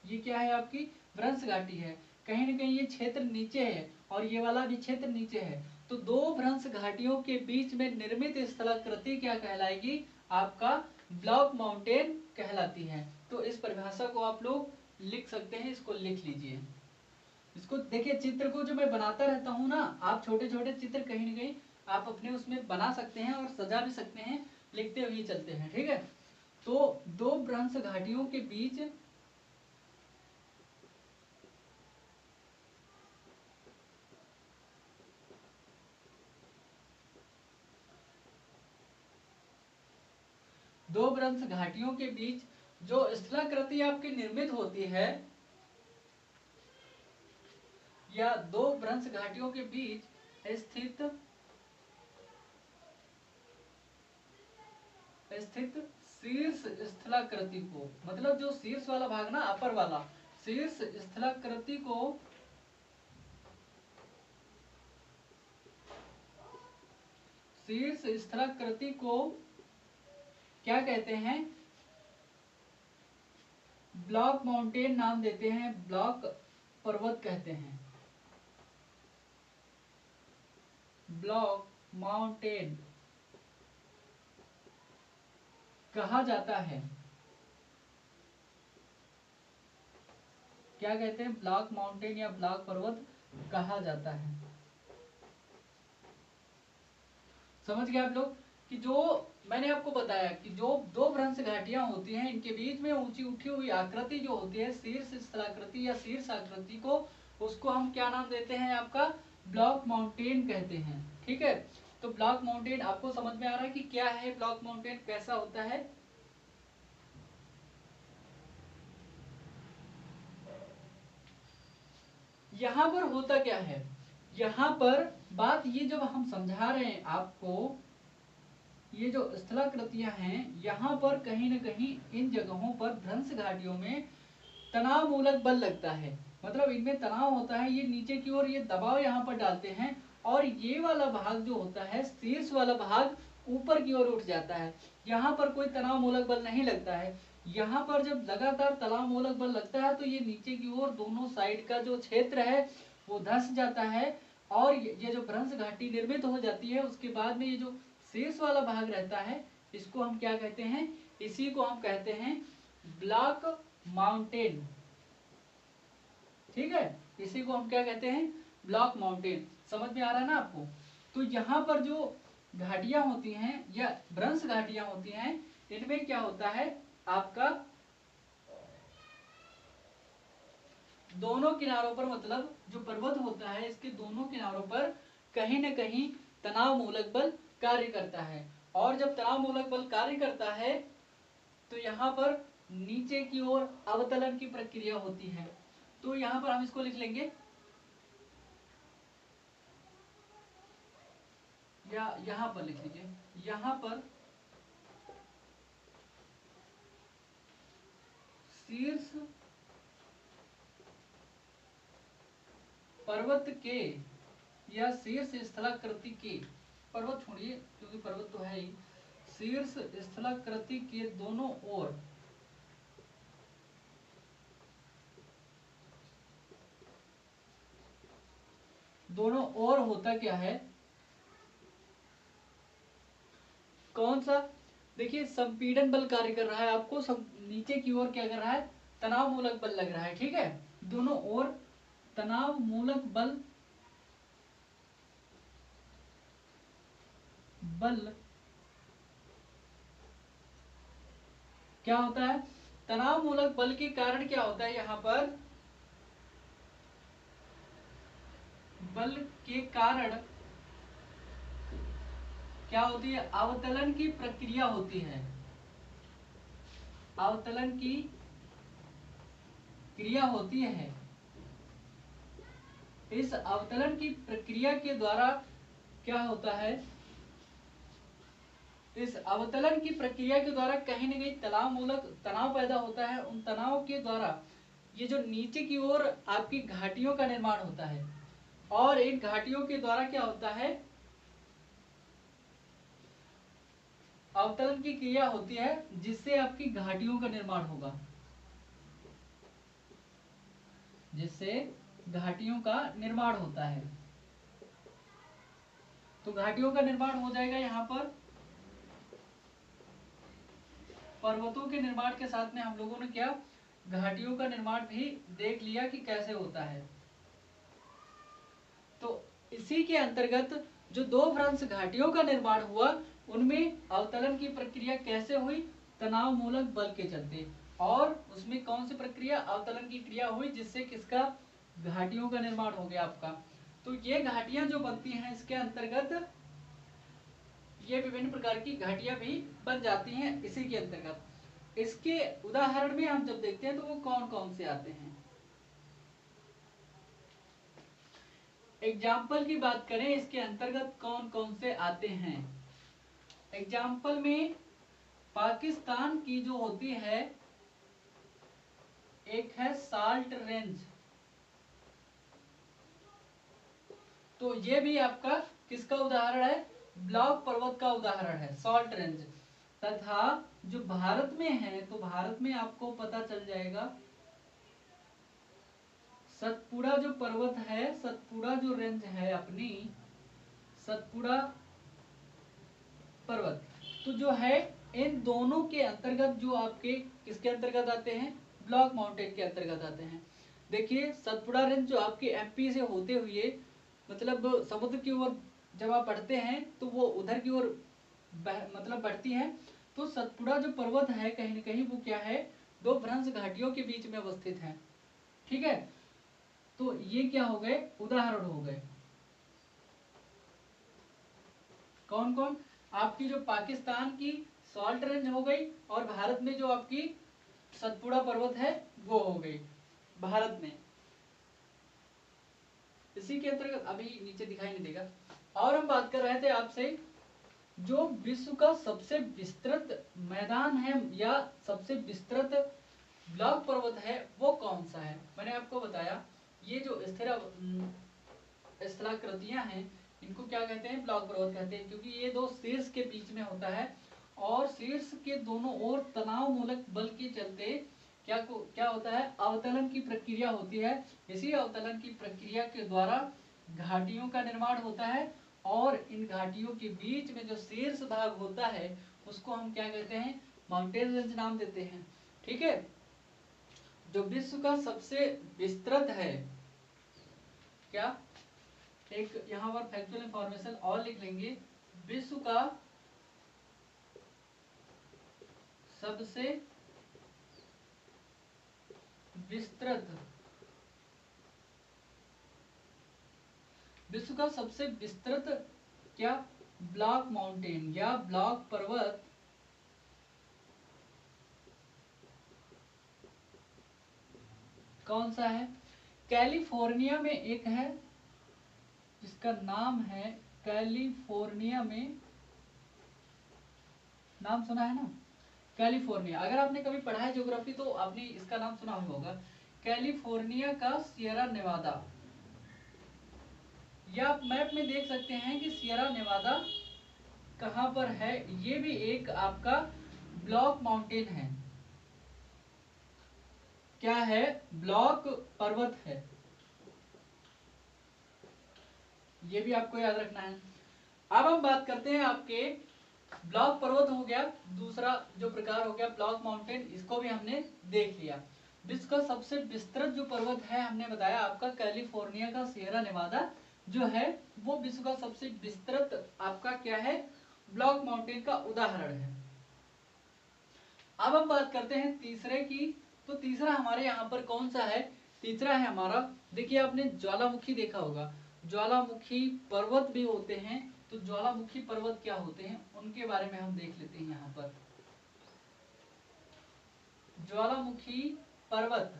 Speaker 1: ये क्या है आपकी? भ्रंश घाटी है। कहीं न कहीं ये क्षेत्र नीचे है और ये वाला भी क्षेत्र नीचे है। तो दो भ्रंश घाटियों के बीच में निर्मित स्थलाकृति क्या कहलाएगी? आपका ब्लॉक माउंटेन कहलाती है। तो इस परिभाषा को आप लोग लिख सकते हैं, इसको लिख लीजिए। इसको देखिए, चित्र को जो मैं बनाता रहता हूँ ना, आप छोटे छोटे चित्र कहीं न कहीं आप अपने उसमें बना सकते हैं और सजा भी सकते हैं, लिखते हुए चलते हैं। ठीक है? तो दो भ्रंश घाटियों के बीच दो भ्रंश घाटियों के बीच जो स्थलाकृति आपकी निर्मित होती है, या दो भ्रंश घाटियों के बीच स्थित शीर्ष स्थलाकृति को, मतलब जो शीर्ष वाला भाग ना, अपर वाला शीर्ष स्थलाकृति को क्या कहते हैं? ब्लॉक माउंटेन नाम देते हैं, ब्लॉक पर्वत कहते हैं। ब्लॉक माउंटेन कहा जाता है। क्या कहते हैं? ब्लॉक माउंटेन या ब्लॉक पर्वत कहा जाता है। समझ गए आप लोग कि जो मैंने आपको बताया कि जो दो भ्रंश घाटियां होती हैं, इनके बीच में ऊंची उठी हुई आकृति जो होती है, शीर्ष स्थलाकृति या शीर्ष आकृति को, उसको हम क्या नाम देते हैं? आपका ब्लॉक माउंटेन कहते हैं। ठीक है? तो ब्लॉक माउंटेन आपको समझ में आ रहा है कि क्या है ब्लॉक माउंटेन, कैसा होता है? यहां पर होता क्या है, यहां पर बात ये जब हम समझा रहे हैं आपको, ये जो स्थलाकृतियां हैं, यहाँ पर कहीं न कहीं इन जगहों पर भ्रंश घाटियों में तनाव मूलक बल लगता है। मतलब इनमें तनाव होता है, ये नीचे की ओर ये दबाव यहाँ पर डालते हैं, और ये वाला भाग जो होता है, शीर्ष वाला भाग ऊपर की ओर उठ जाता है। यहाँ पर कोई तनाव मूलक बल नहीं लगता है। यहाँ पर जब लगातार तनाव मूलक बल लगता है तो ये नीचे की ओर दोनों साइड का जो क्षेत्र है वो धंस जाता है, और ये जो भ्रंश घाटी निर्मित हो जाती है, उसके बाद में ये जो शीर्ष वाला भाग रहता है, इसको हम क्या कहते हैं? इसी को हम कहते हैं ब्लॉक माउंटेन। ठीक है? इसी को हम क्या कहते हैं? Block mountain. समझ में आ रहा है ना आपको? तो यहाँ पर जो घाटियां होती हैं या भ्रंश घाटियां होती हैं, इनमें क्या होता है? आपका दोनों किनारों पर, मतलब जो पर्वत होता है इसके दोनों किनारों पर कहीं न कहीं तनाव मूलक बल कार्य करता है, और जब तनाव मूलक बल कार्य करता है तो यहाँ पर नीचे की ओर अवतलन की प्रक्रिया होती है। तो यहाँ पर हम इसको लिख लेंगे, या यहां पर लिख लीजिए, यहां पर शीर्ष पर्वत के या शीर्ष स्थलाकृति के, पर्वत छोड़िए क्योंकि पर्वत तो है ही, शीर्ष स्थलाकृति के दोनों ओर होता क्या है, कौन सा, देखिए संपीड़न बल कार्य कर रहा है, आपको नीचे की ओर क्या कर रहा है, तनाव मूलक बल लग रहा है, ठीक है, दोनों ओर तनाव मूलक बल क्या होता है, तनाव मूलक बल के कारण क्या होता है, यहां पर बल के कारण क्या होती है, अवतलन की प्रक्रिया होती है, अवतलन की क्रिया होती है। इस अवतलन की प्रक्रिया के द्वारा क्या होता है, इस अवतलन की प्रक्रिया के द्वारा कहीं न कहीं तनाव पैदा होता है, उन तनाव के द्वारा ये जो नीचे की ओर आपकी घाटियों का निर्माण होता है, और इन घाटियों के द्वारा क्या होता है, अवतलन की क्रिया होती है जिससे आपकी घाटियों का निर्माण होगा, जिससे घाटियों का निर्माण होता है। तो घाटियों का निर्माण हो जाएगा यहां पर, पर्वतों के निर्माण के साथ में हम लोगों ने क्या घाटियों का निर्माण भी देख लिया कि कैसे होता है। तो इसी के अंतर्गत जो दो भ्रंश घाटियों का निर्माण हुआ उनमें अवतलन की प्रक्रिया कैसे हुई, तनाव मूलक बल के चलते, और उसमें कौन सी प्रक्रिया, अवतलन की क्रिया हुई जिससे किसका, घाटियों का निर्माण हो गया आपका। तो ये घाटियां जो बनती हैं इसके अंतर्गत ये विभिन्न प्रकार की घाटियां भी बन जाती हैं इसी के अंतर्गत। इसके उदाहरण में हम जब देखते हैं तो वो कौन कौन से आते हैं, एग्जाम्पल की बात करें इसके अंतर्गत कौन कौन से आते हैं। एग्जाम्पल में पाकिस्तान की जो होती है, एक है साल्ट रेंज, तो ये भी आपका किसका उदाहरण है, ब्लॉक पर्वत का उदाहरण है, साल्ट रेंज। तथा जो भारत में है तो भारत में आपको पता चल जाएगा सतपुड़ा जो पर्वत है, सतपुड़ा जो रेंज है अपनी, सतपुड़ा पर्वत, तो जो है इन दोनों के अंतर्गत जो आपके किसके अंतर्गत आते हैं, ब्लॉक माउंटेन के अंतर्गत आते हैं। देखिए सतपुड़ा रेंज जो आपके एमपी से होते हुए मतलब समुद्र की ओर जब आप बढ़ते हैं तो वो उधर की ओर मतलब बढ़ती है। तो सतपुड़ा जो पर्वत है कहीं न कहीं वो क्या है, दो भ्रंश घाटियों के बीच में अवस्थित है, ठीक है। तो ये क्या हो गए, उदाहरण हो गए, कौन कौन, आपकी जो पाकिस्तान की सॉल्ट रेंज हो गई, और भारत में जो आपकी सतपुड़ा पर्वत है वो हो गई भारत में। इसी के अंतर्गत अभी नीचे दिखाई नहीं देगा। और हम बात कर रहे थे आपसे जो विश्व का सबसे विस्तृत मैदान है या सबसे विस्तृत ब्लॉक पर्वत है वो कौन सा है। मैंने आपको बताया ये जो स्थलाकृतियां हैं इनको क्या कहते हैं, ब्लॉक पर्वत कहते हैं, क्योंकि ये दो शीर्ष के बीच में होता है और शीर्ष के दोनों ओर तनाव मूलक बल के चलते क्या होता है, अवतलन की प्रक्रिया होती है। इसी अवतलन की प्रक्रिया के द्वारा घाटियों का निर्माण होता है और इन घाटियों के बीच में जो शीर्ष भाग होता है उसको हम क्या कहते हैं, माउंटेन रेंज नाम देते हैं, ठीक है। जो विश्व का सबसे विस्तृत है, क्या एक यहां पर फैक्चुअल इंफॉर्मेशन और लिख लेंगे, विश्व का सबसे विस्तृत, विश्व का सबसे विस्तृत क्या, ब्लॉक माउंटेन या ब्लॉक पर्वत कौन सा है, कैलिफोर्निया में एक है जिसका नाम है कैलिफोर्निया में, नाम सुना है ना, कैलिफोर्निया। अगर आपने कभी पढ़ा है ज्योग्राफी तो आपने इसका नाम सुना हुआ होगा। कैलिफोर्निया का सियरा नेवादा, या आप मैप में देख सकते हैं कि सियरा नेवादा कहां पर है। ये भी एक आपका ब्लॉक माउंटेन है। क्या है? ब्लॉक पर्वत है। ये भी आपको याद रखना है। अब हम बात करते हैं आपके ब्लॉक पर्वत हो गया, दूसरा जो प्रकार हो गया ब्लॉक माउंटेन, इसको भी हमने देख लिया। विश्व का सबसे विस्तृत जो पर्वत है हमने बताया आपका कैलिफोर्निया का सियरा नेवादा जो है वो विश्व का सबसे विस्तृत आपका क्या है, ब्लॉक माउंटेन का उदाहरण है। अब हम बात करते हैं तीसरे की। तो तीसरा हमारे यहाँ पर कौन सा है? तीसरा है हमारा, देखिए आपने ज्वालामुखी देखा होगा, ज्वालामुखी पर्वत भी होते हैं। तो ज्वालामुखी पर्वत क्या होते हैं उनके बारे में हम देख लेते हैं यहाँ पर। ज्वालामुखी पर्वत,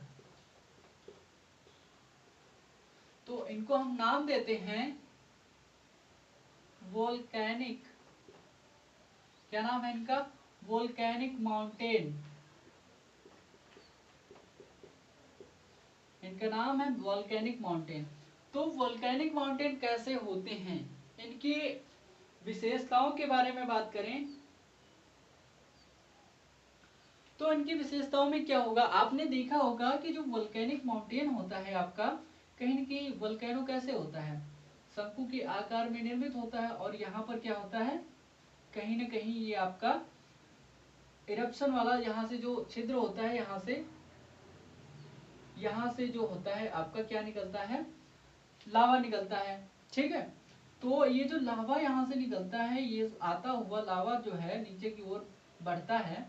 Speaker 1: तो इनको हम नाम देते हैं वोल्केनिक, क्या नाम है इनका? Volcanic mountain. इनका नाम है वोल्केनिक माउंटेन। तो वोल्केनिक माउंटेन कैसे होते हैं, इनकी विशेषताओं के बारे में बात करें तो इनकी विशेषताओं में क्या होगा, आपने देखा होगा कि जो वोल्केनिक माउंटेन होता है आपका, कहीं न कहीं वोल्केनो कैसे होता है, शंकु के आकार में निर्मित होता है। और यहाँ पर क्या होता है, कहीं न कहीं ये आपका इरप्शन वाला, यहाँ से जो छिद्र होता है, यहाँ से जो होता है आपका क्या निकलता है, लावा निकलता है। ठीक है, तो ये जो लावा यहाँ से निकलता है, ये आता हुआ लावा जो है नीचे की ओर बढ़ता है,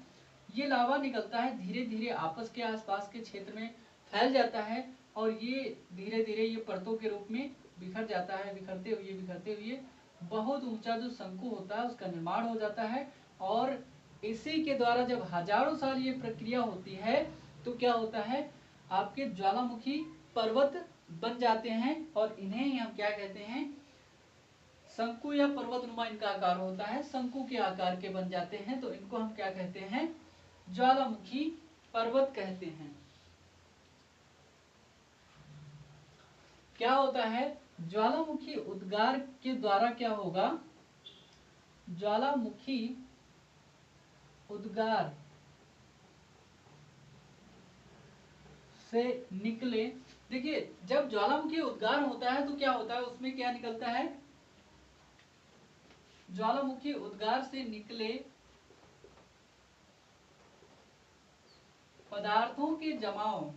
Speaker 1: ये लावा निकलता है धीरे धीरे आपस के आसपास के क्षेत्र में फैल जाता है, और ये धीरे धीरे ये परतों के रूप में बिखर जाता है। बिखरते हुए बहुत ऊंचा जो शंकु होता है उसका निर्माण हो जाता है। और इसी के द्वारा जब हजारों साल ये प्रक्रिया होती है तो क्या होता है, आपके ज्वालामुखी पर्वत बन जाते हैं। और इन्हें ही हम क्या कहते हैं, शंकु या पर्वतनुमा इनका आकार होता है, शंकु के आकार के बन जाते हैं। तो इनको हम क्या कहते हैं, ज्वालामुखी पर्वत कहते हैं। क्या होता है, ज्वालामुखी उद्गार के द्वारा क्या होगा, ज्वालामुखी उद्गार से निकले, देखिए जब ज्वालामुखी उद्गार होता है तो क्या होता है, उसमें क्या निकलता है, ज्वालामुखी उद्गार से निकले पदार्थों के जमाव,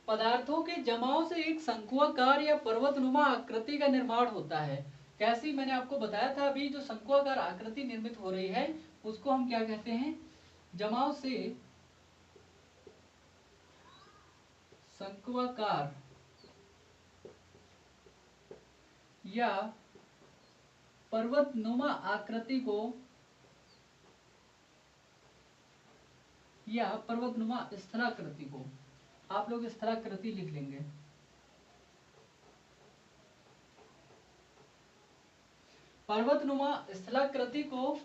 Speaker 1: पदार्थों के जमाव से एक शंकुआकार या पर्वतनुमा आकृति का निर्माण होता है। कैसी, मैंने आपको बताया था अभी, जो शंकुआकार आकृति निर्मित हो रही है उसको हम क्या कहते हैं, जमाव से शंकुआकार या पर्वतनुमा आकृति को, या पर्वतनुमा स्थलाकृति को, आप लोग स्थलाकृति लिख लेंगे। पर्वतनुमा स्थलाकृति को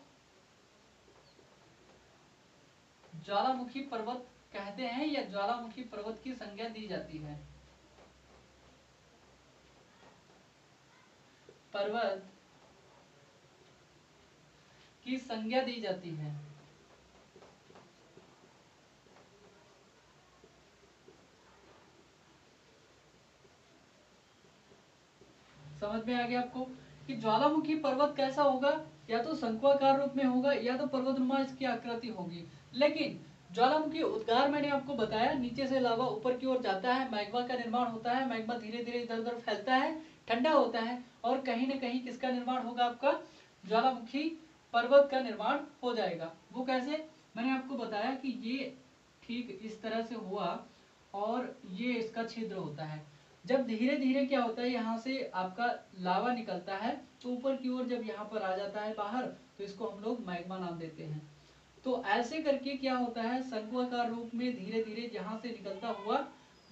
Speaker 1: ज्वालामुखी पर्वत कहते हैं, या ज्वालामुखी पर्वत की संज्ञा दी जाती है। पर्वत की संज्ञा दी जाती है। समझ में आ गया आपको कि ज्वालामुखी पर्वत कैसा होगा, या तो शंकुआकार रूप में होगा या तो पर्वतनुमा इसकी आकृति होगी। लेकिन ज्वालामुखी उद्गार मैंने आपको बताया, नीचे से लावा ऊपर की ओर जाता है, मैग्मा का निर्माण होता है, मैग्मा धीरे धीरे इधर उधर फैलता है, ठंडा होता है, और कहीं न कहीं किसका निर्माण होगा, आपका ज्वालामुखी पर्वत का निर्माण हो जाएगा। वो कैसे, मैंने आपको बताया कि ये ठीक इस तरह से हुआ, और ये इसका छिद्र होता है। जब धीरे धीरे क्या होता है, यहाँ से आपका लावा निकलता है, तो ऊपर की ओर जब यहाँ पर आ जाता है बाहर, तो इसको हम लोग मैग्मा नाम देते हैं। तो ऐसे करके क्या होता है, शंकुआकार रूप में धीरे धीरे जहाँ से निकलता हुआ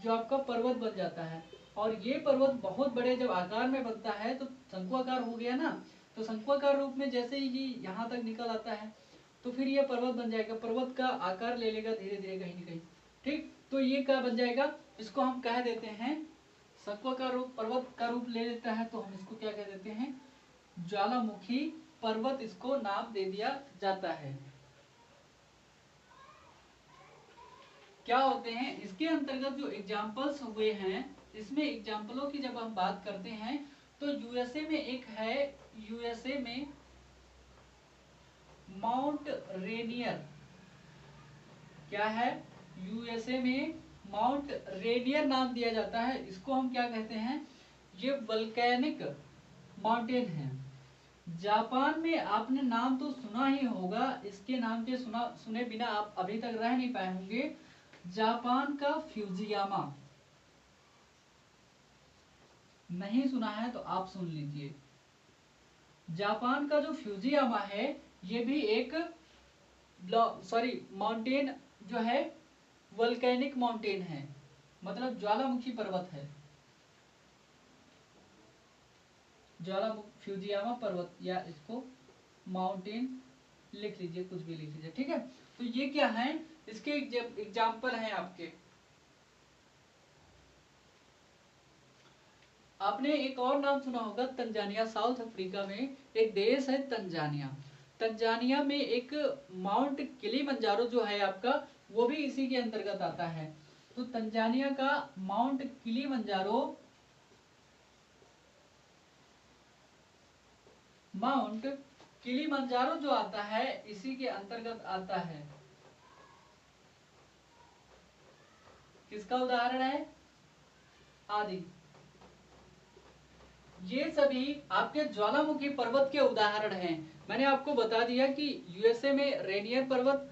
Speaker 1: जो आपका पर्वत बन जाता है। और ये पर्वत बहुत बड़े जब आकार में बनता है तो शंकु आकार हो गया ना, तो शंकु आकार रूप में जैसे ही ये यहाँ तक निकल आता है तो फिर ये पर्वत बन जाएगा, पर्वत का आकार ले लेगा धीरे धीरे कहीं ना कहीं। ठीक, तो ये क्या बन जाएगा, इसको हम कह देते हैं शंकु का रूप, पर्वत का रूप ले लेता है तो हम इसको क्या कह देते हैं, ज्वालामुखी पर्वत, इसको नाम दे दिया जाता है। क्या होते हैं इसके अंतर्गत जो एग्जाम्पल्स हुए हैं, इसमें एग्जाम्पलों की जब हम बात करते हैं तो यूएसए में एक है, यूएसए में माउंट रेनियर, क्या है, यूएसए में माउंट रेनियर नाम दिया जाता है। इसको हम क्या कहते हैं, ये वल्केनिक माउंटेन है। जापान में आपने नाम तो सुना ही होगा, इसके नाम के सुने बिना आप अभी तक रह नहीं पाए होंगे, जापान का फ्यूजियामा। नहीं सुना है तो आप सुन लीजिए, जापान का जो फ्यूजियामा है ये भी एक माउंटेन जो है वल्केनिक माउंटेन है, मतलब ज्वालामुखी पर्वत है, ज्वालामुखी फ्यूजियामा पर्वत, या इसको माउंटेन लिख लीजिए, कुछ भी लिख लीजिए, ठीक है। तो ये क्या है, इसके एग्जाम्पल हैं आपके। आपने एक और नाम सुना होगा तंजानिया, साउथ अफ्रीका में एक देश है तंजानिया। तंजानिया में एक माउंट किलिमंजारो जो है आपका, वो भी इसी के अंतर्गत आता है। तो तंजानिया का माउंट किलिमंजारो, माउंट किलिमंजारो जो आता है इसी के अंतर्गत आता है। किसका उदाहरण है, आदि, ये सभी आपके ज्वालामुखी पर्वत के उदाहरण हैं। मैंने आपको बता दिया कि यूएसए में रेनियर पर्वत,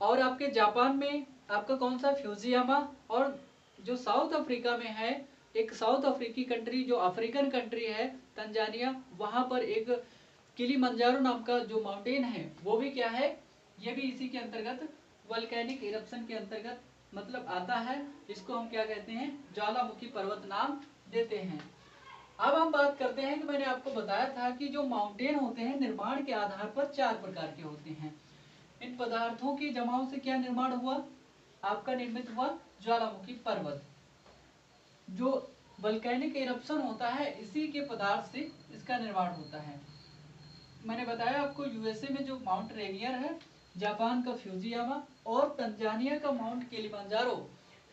Speaker 1: और आपके जापान में आपका कौन सा फ्यूजियामा, और जो साउथ अफ्रीका में है, एक साउथ अफ्रीकी कंट्री जो अफ्रीकन कंट्री है तंजानिया, वहां पर एक किलिमंजारो नाम का जो माउंटेन है वो भी क्या है, ये भी इसी के अंतर्गत वल्केनिक इरप्शन के अंतर्गत मतलब आता है। इसको हम क्या कहते हैं, ज्वालामुखी पर्वत नाम देते हैं। अब हम बात करते हैं कि मैंने आपको बताया था कि जो माउंटेन होते हैं निर्माण के आधार पर 4 प्रकार के होते हैं। इन पदार्थों के जमाव से क्या निर्माण हुआ, आपका निर्मित हुआ ज्वालामुखी पर्वत। जो वल्केनिक इरप्शन होता है इसी के पदार्थ से इसका निर्माण होता है। मैंने बताया आपको यूएसए में जो माउंट रेनियर है, जापान का फ्यूजियामा और तंजानिया का माउंट किलिमंजारो,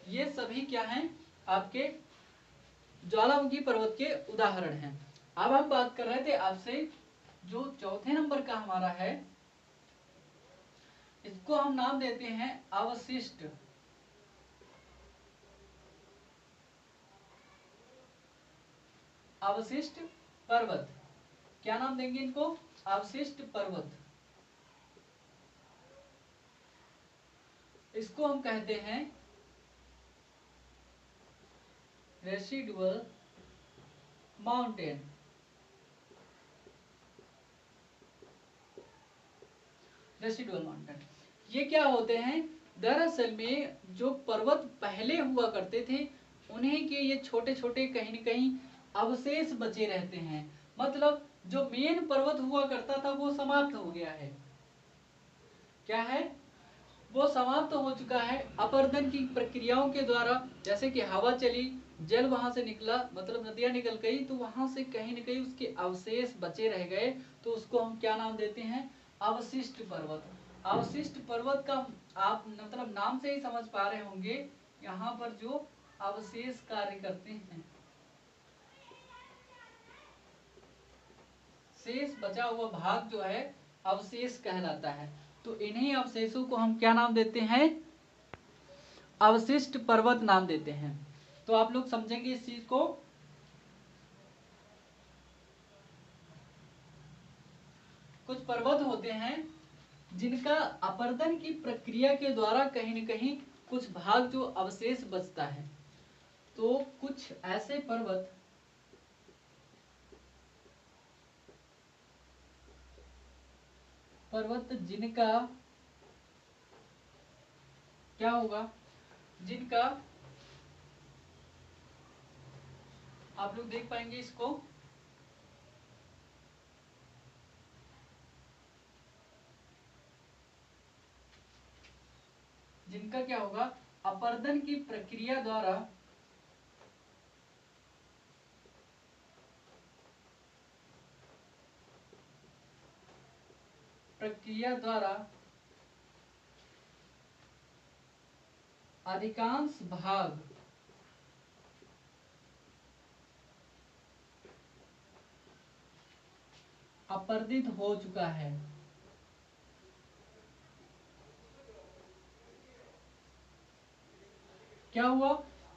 Speaker 1: ये सभी क्या हैं, आपके ज्वालामुखी पर्वत के उदाहरण हैं। अब हम बात कर रहे थे आपसे, जो चौथे नंबर का हमारा है, इसको हम नाम देते हैं अवशिष्ट। अवशिष्ट पर्वत, क्या नाम देंगे इनको, अवशिष्ट पर्वत। इसको हम कहते हैं रेसिडुअल माउंटेन। रेसिडुअल माउंटेन ये क्या होते हैं, दरअसल में जो पर्वत पहले हुआ करते थे उन्हीं के ये छोटे छोटे कहीं न कहीं अवशेष बचे रहते हैं। मतलब जो मेन पर्वत हुआ करता था वो समाप्त हो गया है, क्या है, वो समाप्त हो चुका है अपरदन की प्रक्रियाओं के द्वारा। जैसे कि हवा चली, जल वहां से निकला, मतलब नदियां निकल गई, तो वहां से कहीं न कहीं उसके अवशेष बचे रह गए, तो उसको हम क्या नाम देते हैं, अवशिष्ट पर्वत। अवशिष्ट पर्वत का आप मतलब नाम से ही समझ पा रहे होंगे, यहाँ पर जो अवशेष कार्य करते हैं, शेष बचा हुआ भाग जो है अवशेष कहलाता है। तो इन्हीं अवशेषों को हम क्या नाम देते हैं, अवशिष्ट पर्वत नाम देते हैं। तो आप लोग समझेंगे इस चीज को। कुछ पर्वत होते हैं जिनका अपरदन की प्रक्रिया के द्वारा कहीं न कहीं कुछ भाग जो अवशेष बचता है। तो कुछ ऐसे पर्वत जिनका क्या होगा, जिनका आप लोग देख पाएंगे इसको। जिनका क्या होगा, अपर्दन की प्रक्रिया द्वारा अधिकांश भाग अपर्दित हो चुका है। क्या हुआ,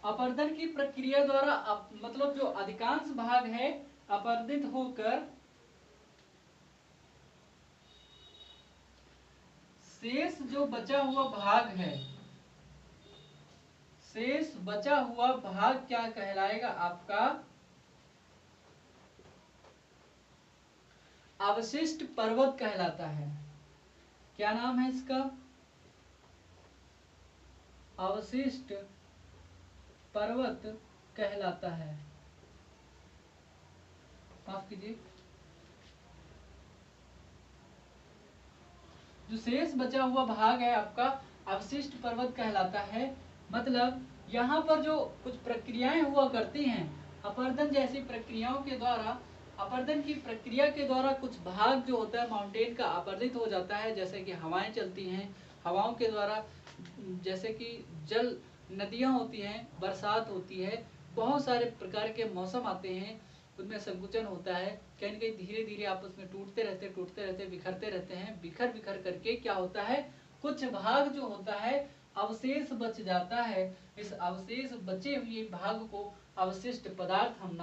Speaker 1: अपर्दन की प्रक्रिया द्वारा मतलब जो अधिकांश भाग है अपर्दित होकर शेष जो बचा हुआ भाग है, शेष बचा हुआ भाग क्या कहलाएगा आपका, अवशिष्ट पर्वत कहलाता है। क्या नाम है इसका, अवशिष्ट पर्वत कहलाता है। माफ कीजिए, जो शेष बचा हुआ भाग है आपका अवशिष्ट पर्वत कहलाता है। मतलब यहाँ पर जो कुछ प्रक्रियाएं हुआ करती हैं अपर्दन जैसी प्रक्रियाओं के द्वारा, अपर्दन की प्रक्रिया के द्वारा कुछ भाग जो होता है माउंटेन का अपर्दित हो जाता है। जैसे कि हवाएं चलती हैं, हवाओं के द्वारा जैसे कि जल नदियां होती हैं, बरसात होती है, बहुत सारे प्रकार के मौसम आते हैं, उनमें संकुचन होता है, कहीं न कहीं धीरे धीरे आपस में टूटते रहते बिखरते रहते हैं। बिखर बिखर करके क्या होता है, कुछ भाग जो होता है अवशेष बच जाता है। इस अवशेष बचे हुए भाग को अवशिष्ट पदार्थ हम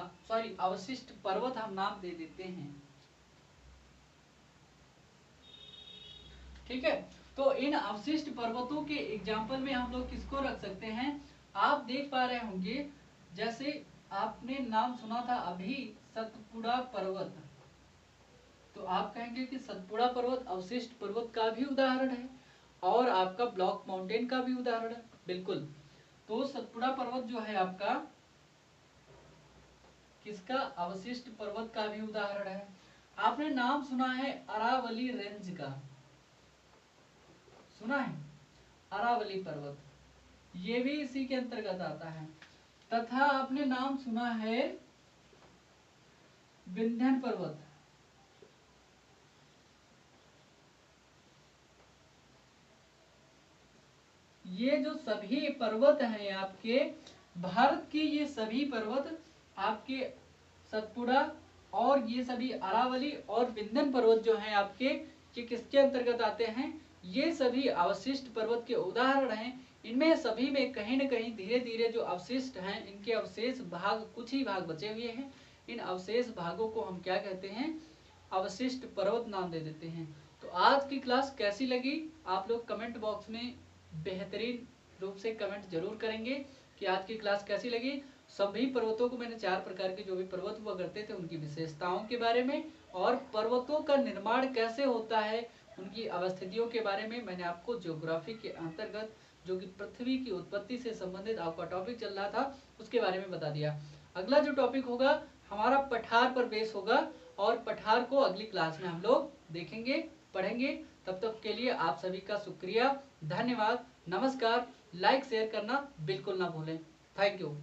Speaker 1: अवशिष्ट पर्वत हम नाम दे देते हैं। ठीक है, तो इन अवशिष्ट पर्वतों के एग्जाम्पल में हम लोग किसको रख सकते हैं, आप देख पा रहे होंगे, जैसे आपने नाम सुना था अभी सतपुड़ा पर्वत, तो आप कहेंगे कि सतपुड़ा पर्वत अवशिष्ट पर्वत का भी उदाहरण है और आपका ब्लॉक माउंटेन का भी उदाहरण है। बिल्कुल, तो सतपुड़ा पर्वत जो है आपका किसका, अवशिष्ट पर्वत का भी उदाहरण है। आपने नाम सुना है अरावली रेंज का, सुना है अरावली पर्वत, ये भी इसी के अंतर्गत आता है। तथा आपने नाम सुना है विंध्यन पर्वत, ये जो सभी पर्वत हैं आपके भारत के, ये सभी पर्वत आपके सतपुड़ा और ये सभी अरावली और विंध्यन पर्वत जो हैं आपके, ये किसके अंतर्गत आते हैं, ये सभी अवशिष्ट पर्वत के उदाहरण हैं। इनमें सभी में कहीं न कहीं धीरे धीरे जो अवशिष्ट हैं, इनके अवशेष भाग, कुछ ही भाग बचे हुए हैं, इन अवशेष भागों को हम क्या कहते हैं, अवशिष्ट पर्वत नाम दे देते हैं। तो आज की क्लास कैसी लगी, आप लोग कमेंट बॉक्स में बेहतरीन रूप से कमेंट जरूर करेंगे कि आज की क्लास कैसी लगी। सभी पर्वतों को मैंने 4 प्रकार के जो भी पर्वत हुआ करते थे उनकी विशेषताओं के बारे में और पर्वतों का निर्माण कैसे होता है उनकी अवस्थितियों के बारे में मैंने आपको ज्योग्राफी के अंतर्गत, जो कि पृथ्वी की उत्पत्ति से संबंधित आपका टॉपिक चल रहा था, उसके बारे में बता दिया। अगला जो टॉपिक होगा हमारा पठार पर बेस होगा और पठार को अगली क्लास में हम लोग देखेंगे, पढ़ेंगे। तब तक के लिए आप सभी का शुक्रिया, धन्यवाद, नमस्कार। लाइक शेयर करना बिल्कुल ना भूलें। Thank you.